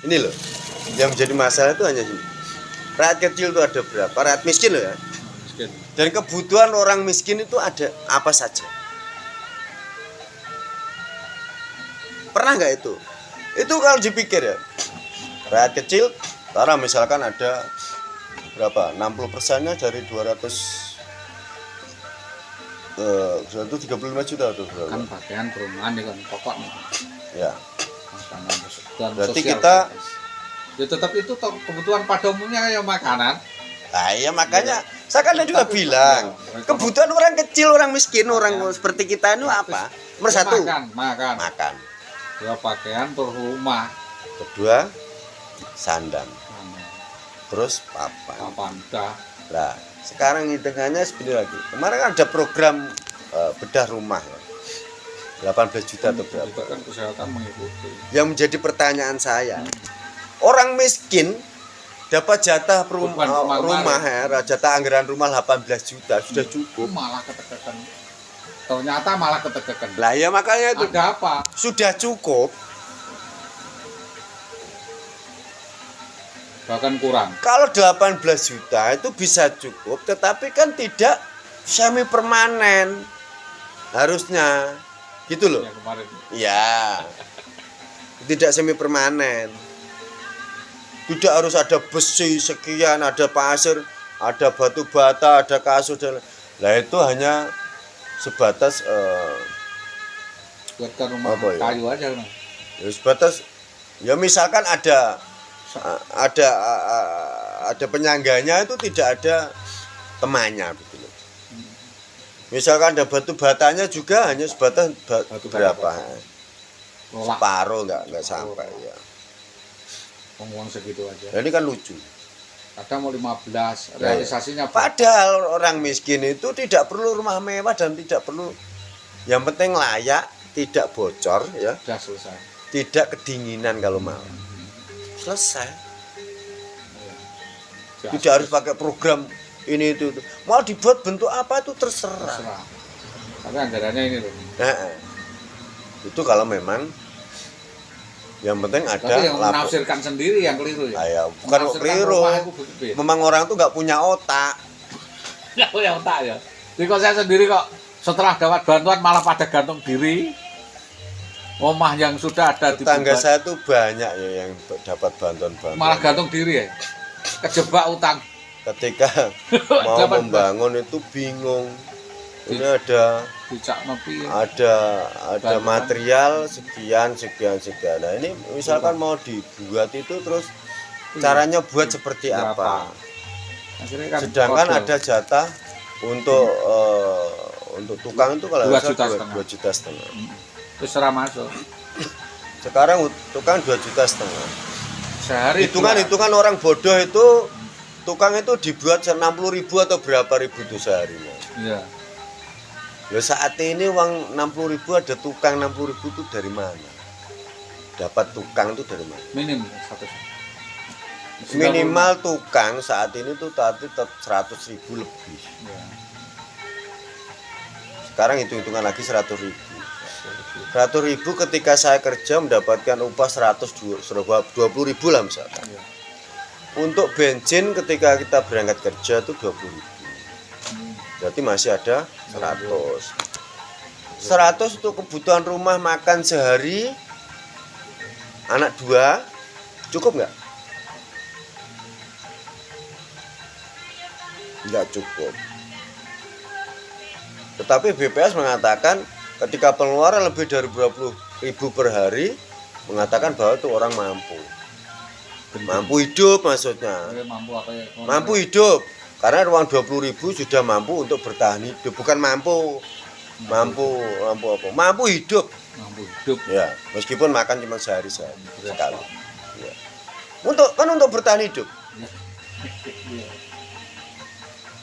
Ini loh, yang menjadi masalah itu hanya ini. Rakyat kecil itu ada berapa? Rakyat miskin loh ya. Miskin. Dan kebutuhan orang miskin itu ada apa saja? Pernah nggak itu? Itu kalau dipikir ya, rakyat kecil, taruh misalkan ada berapa? 60%-nya dari 135 juta atau berapa? Kan pakaian perumahan nih kan pokok nih. Ya. Makanan dan Berarti sosial. kita Ya tetap itu kebutuhan pada umumnya kayak makanan. Nah, ya makanya saya kan juga bilang kebutuhan orang kecil, orang miskin, orang seperti kita itu apa? Nomor satu makan. Dua pakaian, terus rumah. Kedua sandang. Terus papan. Dah. Nah, sekarang hitungannya seperti lagi. Kemarin kan ada program bedah rumah ya. 18 juta atau berapa? Itu kan kesehatan mengikuti. Yang menjadi pertanyaan saya, orang miskin dapat jatah rumah ya, jatah anggaran rumah 18 juta sudah cukup. Malah ketegakan. Ternyata malah ketegakan. Lah ya makanya itu. Ada apa? Sudah cukup. Bahkan kurang. Kalau 18 juta itu bisa cukup, tetapi kan tidak semi permanen. Harusnya gitu loh. Yang kemarin. Ya. Tidak semi permanen. Tidak harus ada besi sekian, ada pasir, ada batu bata, ada kasur dan lah itu hanya sebatas Buatkan rumah apa ya? kayu aja kan. Ya sebatas ya misalkan ada penyangganya itu tidak ada temannya gitu loh. Misalkan ada batu batanya juga hanya sebatas Batu berapa? Nolak. Separuh nggak sampai ya. Ngomong segitu aja. Nah, ini kan lucu. Kadang mau 15, realisasinya Padahal orang miskin itu tidak perlu rumah mewah dan tidak perlu, yang penting layak, tidak bocor ya, sudah selesai. tidak kedinginan kalau mau. Selesai. Tidak harus pakai program ini itu. Mau dibuat bentuk apa itu terserah. Tapi anggarannya ini loh. Nah, itu kalau memang yang penting ada. Tapi yang menafsirkan sendiri yang keliru ya. Ya bukan kok keliru. Memang orang tuh nggak punya otak. Nggak punya otak ya. Jadi kok saya sendiri kok setelah dapat bantuan malah pada gantung diri. Rumah yang sudah ada di tetangga saya tuh banyak ya yang dapat bantuan. Malah gantung diri ya. Kejebak utang. Ketika mau membangun itu bingung. Ini ada material sekian. Nah ini misalkan mau dibuat itu terus caranya buat seperti apa? Kan sedangkan ada jatah untuk tukang itu kalau 2,5 juta. Terserah masuk. Sekarang tukang 2,5 juta. Sehari hitungan orang bodoh itu tukang itu dibuat 60.000 atau berapa ribu itu seharinya. Iya. Ya saat ini uang 60.000 ada tukang 60.000 itu dari mana? Dapat tukang itu dari mana? Minimal tukang saat ini tuh tadi tetap 100.000 lebih. Ya. Sekarang hitungan lagi 100.000. 100.000 ketika saya kerja mendapatkan upah 20.000 lah misalkan. Ya. Untuk bensin ketika kita berangkat kerja itu 20.000. Berarti masih ada 100 untuk kebutuhan rumah makan sehari anak 2 cukup nggak? Nggak cukup. Tetapi BPS mengatakan ketika pengeluaran lebih dari 20.000 per hari mengatakan bahwa itu orang mampu hidup maksudnya. Mampu hidup. Karena uang 20.000 sudah mampu untuk bertahan hidup, bukan mampu hidup. Mampu hidup. Ya, meskipun makan cuma sehari sekali. Ya. Untuk bertahan hidup.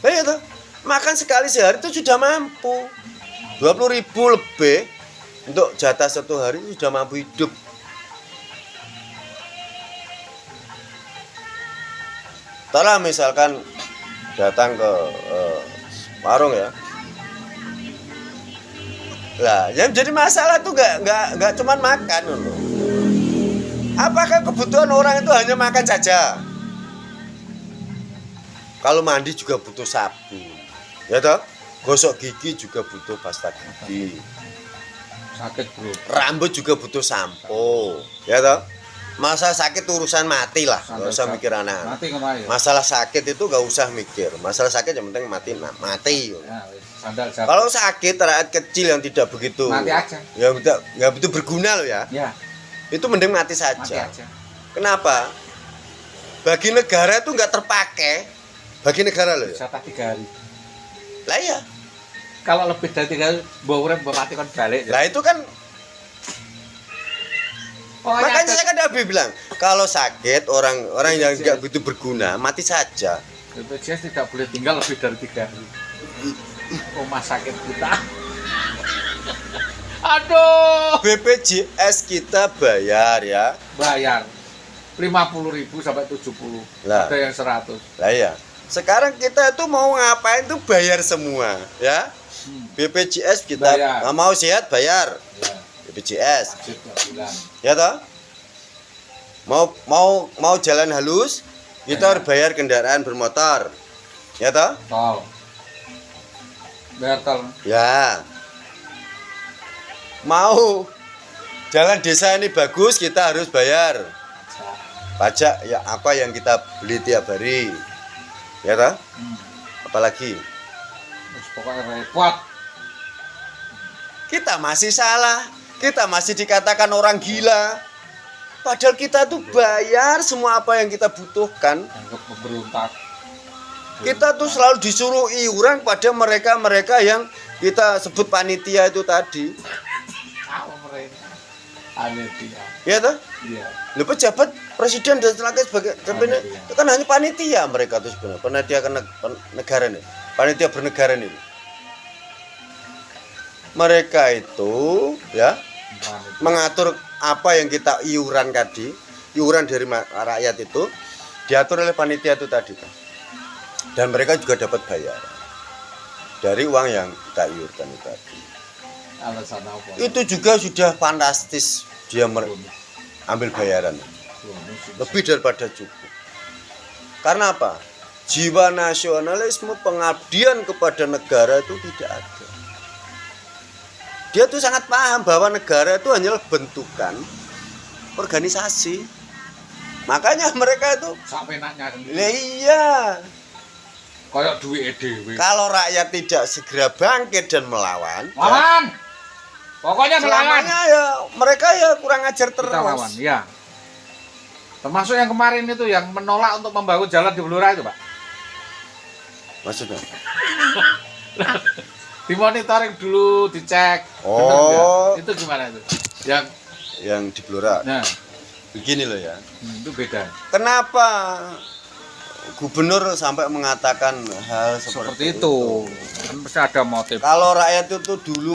Nah, itu makan sekali sehari itu sudah mampu. 20.000 lebih untuk jatah satu hari itu sudah mampu hidup. Setelah misalkan datang ke warung ya. Lah, yang jadi masalah tuh nggak cuman makan loh. Apakah kebutuhan orang itu hanya makan saja? Kalau mandi juga butuh sabun, ya toh? Gosok gigi juga butuh pasta gigi. Sakit bro. Rambut juga butuh sampo, ya toh? Masalah sakit urusan mati lah, nggak usah mikir aneh. Mati kemarin. Masalah sakit itu nggak usah mikir. Masalah sakit yang penting mati, mati. Ya, sandal jatuh. Kalau sakit rakyat kecil yang tidak begitu, Mati aja. ya nggak begitu berguna loh ya. Ya, Itu mending mati saja. mati aja. Kenapa? Bagi negara itu nggak terpakai. Bagi negara loh ya. Wisata 3 hari. Lah ya. Kalau lebih dari 3 hari, bawa urip bawa mati kan balik. Lah itu kan makanya saya kan tadi bilang kalau sakit orang yang nggak begitu berguna mati saja. BPJS tidak boleh tinggal lebih dari 3 hari. Rumah sakit kita. Aduh. BPJS kita bayar ya. Bayar 50.000 sampai 70. Lah. Ada yang 100. Lah ya. Sekarang kita itu mau ngapain tuh bayar semua ya. BPJS kita Bayar. mau sehat bayar. Ya. BPJS. Wajib 2 bulan. Ya toh? Mau jalan halus, kita Ya. harus bayar kendaraan bermotor. Ya toh? Tol. Bayar tol. Ya. Mau jalan desa ini bagus, kita harus bayar pajak ya apa yang kita beli tiap hari. Ya toh? Apalagi Terus pokoknya repot. kita masih salah, kita masih dikatakan orang gila. Padahal kita tuh bayar semua apa yang kita butuhkan. Anggap pemberontak. Kita tuh selalu disuruh iuran pada mereka-mereka yang kita sebut panitia itu tadi. Apa mereka? Aneh dia. Ya toh? Iya. Lu pejabat presiden dan sebagainya sebagai campainya, itu kan hanya panitia mereka tuh sebenarnya. Panitia negara nih. Panitia bernegara nih. Mereka itu ya mengatur apa yang kita iuran tadi, iuran dari rakyat itu diatur oleh panitia itu tadi. Dan mereka juga dapat bayar dari uang yang kita iurkan itu tadi. Alasan apa? Itu juga sudah fantastis dia ambil bayaran lebih daripada cukup. Karena apa? Jiwa nasionalisme, pengabdian kepada negara itu tidak ada. Dia tuh sangat paham bahwa negara itu hanyalah bentukan organisasi. Makanya mereka itu sampai nanya lah iya. Kayak duit dhewe. Kalau rakyat tidak segera bangkit dan melawan, Lawan. Pokoknya melawan. selamanya ya mereka ya kurang ajar terus. Kita lawan, ya. Termasuk yang kemarin itu yang menolak untuk membangun jalan di Blora itu, Pak. Maksudnya? Dimonitoring dulu, dicek. Oh. Bener nggak? Itu gimana itu? Yang di Blora. Nah, Begini loh ya. itu beda. Kenapa gubernur sampai mengatakan hal seperti Seperti itu. Kan pasti ada motif. Kalau rakyat itu dulu